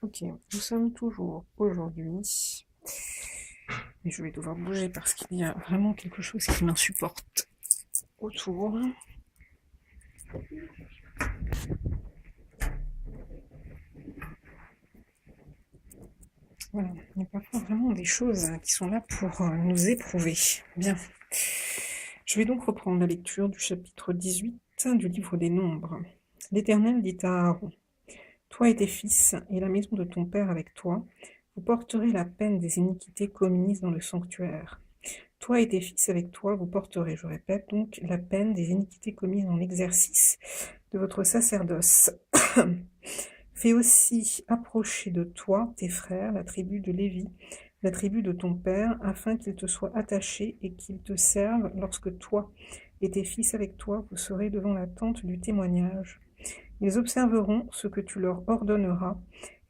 Ok, nous sommes toujours aujourd'hui, mais je vais devoir bouger parce qu'il y a vraiment quelque chose qui m'insupporte autour. Voilà, il y a parfois vraiment des choses qui sont là pour nous éprouver. Bien, je vais donc reprendre la lecture du chapitre 18 du livre des Nombres. L'Éternel dit à Aaron, toi et tes fils, et la maison de ton père avec toi, vous porterez la peine des iniquités commises dans le sanctuaire. Toi et tes fils avec toi, vous porterez, je répète, donc la peine des iniquités commises dans l'exercice de votre sacerdoce. Fais aussi approcher de toi tes frères, la tribu de Lévi, la tribu de ton père, afin qu'ils te soient attachés et qu'ils te servent lorsque toi et tes fils avec toi, vous serez devant la tente du témoignage. Ils observeront ce que tu leur ordonneras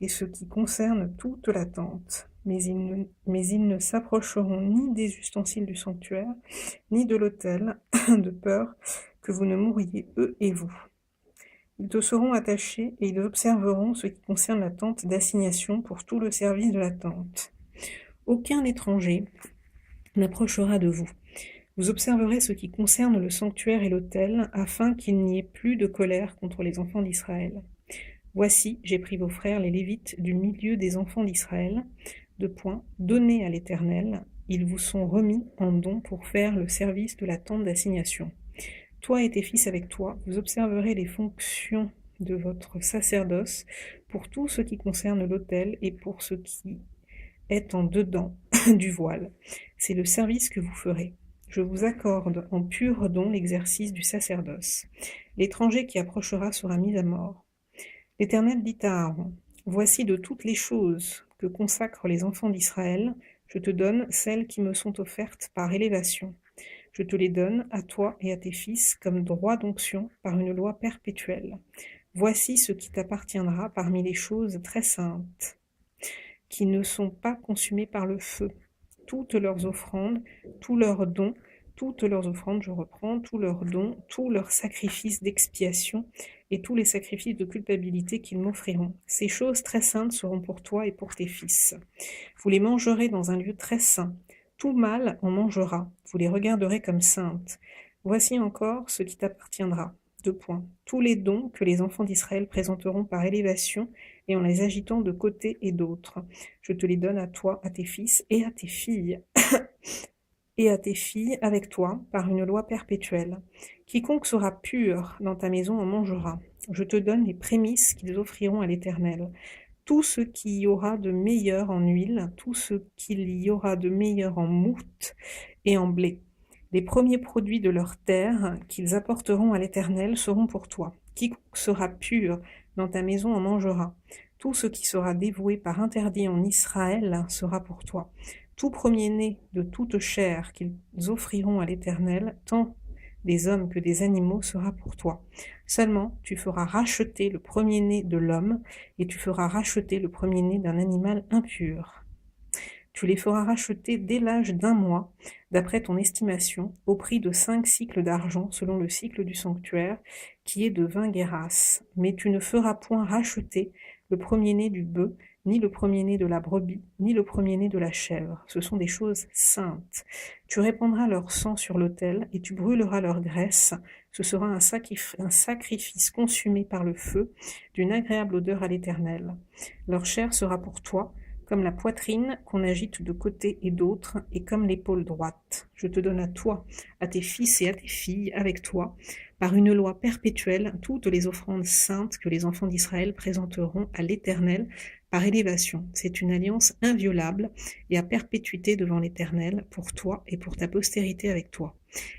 et ce qui concerne toute la tente. Mais ils ne s'approcheront ni des ustensiles du sanctuaire, ni de l'autel, de peur que vous ne mouriez, eux et vous. Ils te seront attachés et ils observeront ce qui concerne la tente d'assignation pour tout le service de la tente. Aucun étranger n'approchera de vous. Vous observerez ce qui concerne le sanctuaire et l'autel, afin qu'il n'y ait plus de colère contre les enfants d'Israël. Voici, j'ai pris vos frères les Lévites du milieu des enfants d'Israël, donnés à l'Éternel, ils vous sont remis en don pour faire le service de la tente d'assignation. Toi et tes fils avec toi, vous observerez les fonctions de votre sacerdoce pour tout ce qui concerne l'autel et pour ce qui est en dedans du voile. C'est le service que vous ferez. Je vous accorde en pur don l'exercice du sacerdoce. L'étranger qui approchera sera mis à mort. L'Éternel dit à Aaron, voici de toutes les choses que consacrent les enfants d'Israël, je te donne celles qui me sont offertes par élévation. Je te les donne à toi et à tes fils comme droit d'onction par une loi perpétuelle. Voici ce qui t'appartiendra parmi les choses très saintes, qui ne sont pas consumées par le feu. Toutes leurs offrandes, tous leurs dons, toutes leurs offrandes, je reprends, tous leurs dons, tous leurs sacrifices d'expiation et tous les sacrifices de culpabilité qu'ils m'offriront. Ces choses très saintes seront pour toi et pour tes fils. Vous les mangerez dans un lieu très saint. Tout mâle en mangera. Vous les regarderez comme saintes. Voici encore ce qui t'appartiendra. 2 points. Tous les dons que les enfants d'Israël présenteront par élévation et en les agitant de côté et d'autre. Je te les donne à toi, à tes fils et à tes filles. Et à tes filles avec toi par une loi perpétuelle. Quiconque sera pur dans ta maison en mangera. Je te donne les prémices qu'ils offriront à l'Éternel. Tout ce qu'il y aura de meilleur en huile, tout ce qu'il y aura de meilleur en moût et en blé. Les premiers produits de leur terre qu'ils apporteront à l'Éternel seront pour toi. Quiconque sera pur dans ta maison en mangera. Tout ce qui sera dévoué par interdit en Israël sera pour toi. Tout premier-né de toute chair qu'ils offriront à l'Éternel, tant des hommes que des animaux, sera pour toi. Seulement, tu feras racheter le premier-né de l'homme, et tu feras racheter le premier-né d'un animal impur. Tu les feras racheter dès l'âge d'1 mois, d'après ton estimation, au prix de 5 cycles d'argent, selon le cycle du sanctuaire, qui est de 20 guérasses. Mais tu ne feras point racheter le premier-né du bœuf, ni le premier-né de la brebis, ni le premier-né de la chèvre. Ce sont des choses saintes. Tu répandras leur sang sur l'autel, et tu brûleras leur graisse. Ce sera un sacrifice consumé par le feu, d'une agréable odeur à l'Éternel. Leur chair sera pour toi, comme la poitrine qu'on agite de côté et d'autre, et comme l'épaule droite. Je te donne à toi, à tes fils et à tes filles, avec toi, par une loi perpétuelle, toutes les offrandes saintes que les enfants d'Israël présenteront à l'Éternel par élévation. C'est une alliance inviolable et à perpétuité devant l'Éternel, pour toi et pour ta postérité avec toi.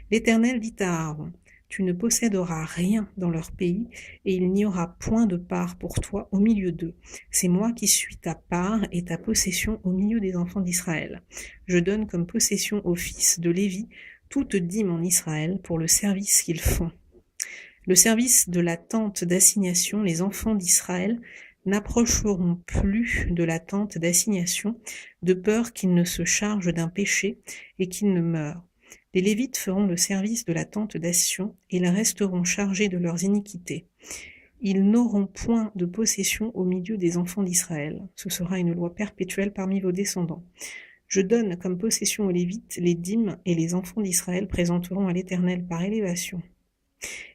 L'Éternel dit à Aaron, tu ne posséderas rien dans leur pays, et il n'y aura point de part pour toi au milieu d'eux. C'est moi qui suis ta part et ta possession au milieu des enfants d'Israël. Je donne comme possession aux fils de Lévi toute dîme en Israël pour le service qu'ils font. Le service de la tente d'assignation, les enfants d'Israël n'approcheront plus de la tente d'assignation, de peur qu'ils ne se chargent d'un péché et qu'ils ne meurent. Les Lévites feront le service de la tente d'assignation, et ils resteront chargés de leurs iniquités. Ils n'auront point de possession au milieu des enfants d'Israël. Ce sera une loi perpétuelle parmi vos descendants. Je donne comme possession aux Lévites les dîmes, et les enfants d'Israël présenteront à l'Éternel par élévation.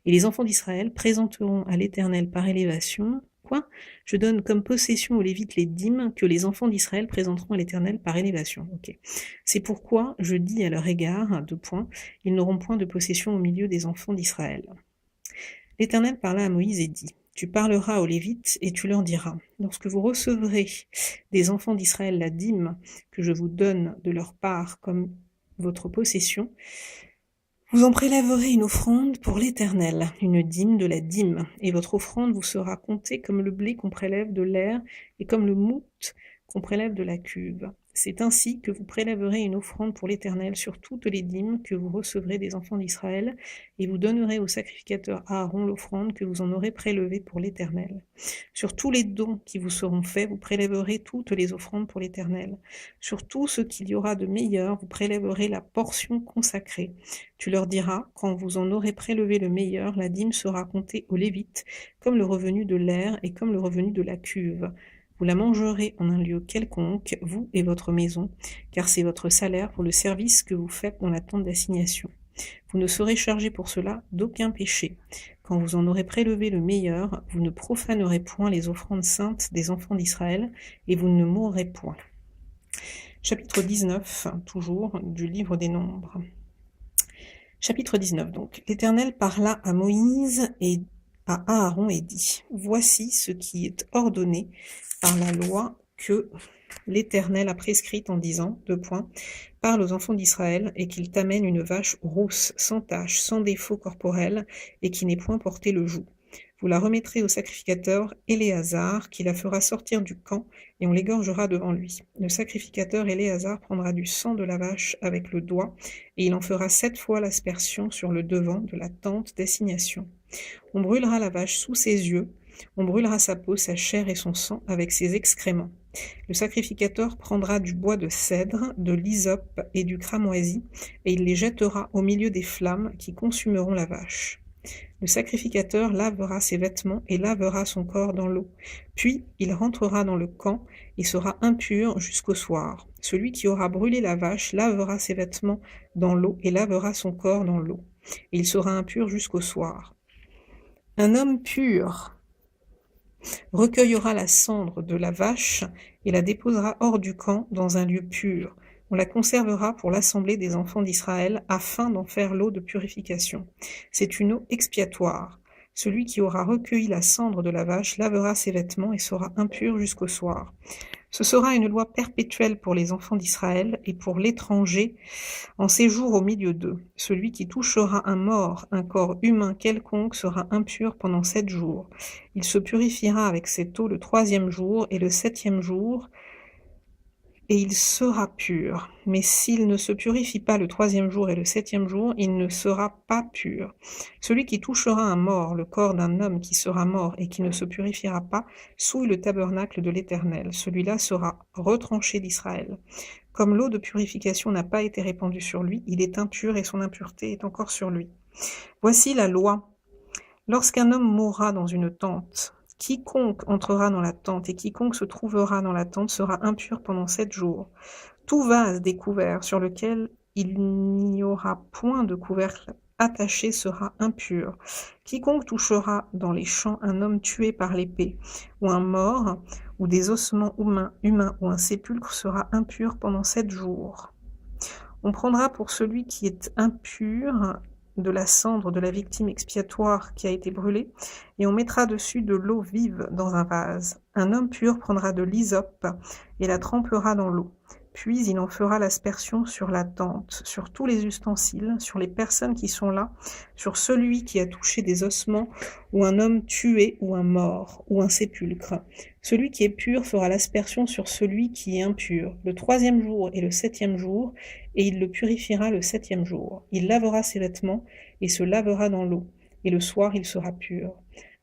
Et les enfants d'Israël présenteront à l'Éternel par élévation. Quoi? Je donne comme possession aux Lévites les dîmes que les enfants d'Israël présenteront à l'Éternel par élévation. Ok. C'est pourquoi je dis à leur égard, ils n'auront point de possession au milieu des enfants d'Israël. L'Éternel parla à Moïse et dit, tu parleras aux Lévites et tu leur diras, lorsque vous recevrez des enfants d'Israël la dîme que je vous donne de leur part comme votre possession, vous en prélèverez une offrande pour l'Éternel, une dîme de la dîme, et votre offrande vous sera comptée comme le blé qu'on prélève de l'aire et comme le mout qu'on prélève de la cuve. C'est ainsi que vous prélèverez une offrande pour l'Éternel sur toutes les dîmes que vous recevrez des enfants d'Israël, et vous donnerez au sacrificateur Aaron l'offrande que vous en aurez prélevée pour l'Éternel. Sur tous les dons qui vous seront faits, vous prélèverez toutes les offrandes pour l'Éternel. Sur tout ce qu'il y aura de meilleur, vous prélèverez la portion consacrée. Tu leur diras, quand vous en aurez prélevé le meilleur, la dîme sera comptée aux Lévites, comme le revenu de l'aire et comme le revenu de la cuve. Vous la mangerez en un lieu quelconque, vous et votre maison, car c'est votre salaire pour le service que vous faites dans la tente d'assignation. Vous ne serez chargés pour cela d'aucun péché. Quand vous en aurez prélevé le meilleur, vous ne profanerez point les offrandes saintes des enfants d'Israël, et vous ne mourrez point. Chapitre 19, toujours, du livre des Nombres. Chapitre 19, donc. L'Éternel parla à Moïse et à Aaron et dit, voici ce qui est ordonné par la loi que l'Éternel a prescrite en disant, parle aux enfants d'Israël et qu'ils t'amènent une vache rousse, sans tache, sans défaut corporel et qui n'ait point porté le joug. Vous la remettrez au sacrificateur Éléazar, qui la fera sortir du camp, et on l'égorgera devant lui. Le sacrificateur Éléazar prendra du sang de la vache avec le doigt, et il en fera 7 fois l'aspersion sur le devant de la tente d'assignation. On brûlera la vache sous ses yeux, on brûlera sa peau, sa chair et son sang avec ses excréments. Le sacrificateur prendra du bois de cèdre, de l'hysope et du cramoisi, et il les jettera au milieu des flammes qui consumeront la vache. Le sacrificateur lavera ses vêtements et lavera son corps dans l'eau. Puis il rentrera dans le camp et sera impur jusqu'au soir. Celui qui aura brûlé la vache lavera ses vêtements dans l'eau et lavera son corps dans l'eau. Et il sera impur jusqu'au soir. Un homme pur recueillera la cendre de la vache et la déposera hors du camp dans un lieu pur. On la conservera pour l'assemblée des enfants d'Israël afin d'en faire l'eau de purification. C'est une eau expiatoire. Celui qui aura recueilli la cendre de la vache lavera ses vêtements et sera impur jusqu'au soir. Ce sera une loi perpétuelle pour les enfants d'Israël et pour l'étranger en séjour au milieu d'eux. Celui qui touchera un mort, un corps humain quelconque, sera impur pendant 7 jours. Il se purifiera avec cette eau le 3e jour et le 7e jour, et il sera pur. Mais s'il ne se purifie pas le 3e jour et le 7e jour, il ne sera pas pur. Celui qui touchera un mort, le corps d'un homme qui sera mort et qui ne se purifiera pas, souille le tabernacle de l'Éternel. Celui-là sera retranché d'Israël. Comme l'eau de purification n'a pas été répandue sur lui, il est impur et son impureté est encore sur lui. Voici la loi. Lorsqu'un homme mourra dans une tente, quiconque entrera dans la tente et quiconque se trouvera dans la tente sera impur pendant 7 jours. Tout vase découvert sur lequel il n'y aura point de couvercle attaché sera impur. Quiconque touchera dans les champs un homme tué par l'épée, ou un mort, ou des ossements humains, ou un sépulcre sera impur pendant 7 jours. On prendra pour celui qui est impur de la cendre de la victime expiatoire qui a été brûlée, et on mettra dessus de l'eau vive dans un vase. Un homme pur prendra de l'hysope et la trempera dans l'eau. Puis il en fera l'aspersion sur la tente, sur tous les ustensiles, sur les personnes qui sont là, sur celui qui a touché des ossements, ou un homme tué, ou un mort, ou un sépulcre. Celui qui est pur fera l'aspersion sur celui qui est impur, le 3e jour et le 7e jour, et il le purifiera le 7e jour. Il lavera ses vêtements et se lavera dans l'eau, et le soir il sera pur.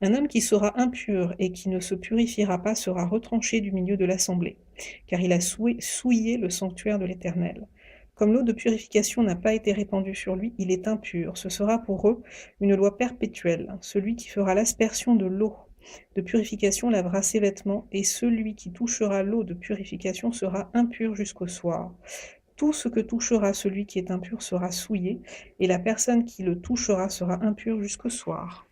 Un homme qui sera impur et qui ne se purifiera pas sera retranché du milieu de l'assemblée, car il a souillé le sanctuaire de l'Éternel. Comme l'eau de purification n'a pas été répandue sur lui, il est impur. Ce sera pour eux une loi perpétuelle. Celui qui fera l'aspersion de l'eau de purification lavera ses vêtements, et celui qui touchera l'eau de purification sera impur jusqu'au soir. Tout ce que touchera celui qui est impur sera souillé, et la personne qui le touchera sera impure jusqu'au soir.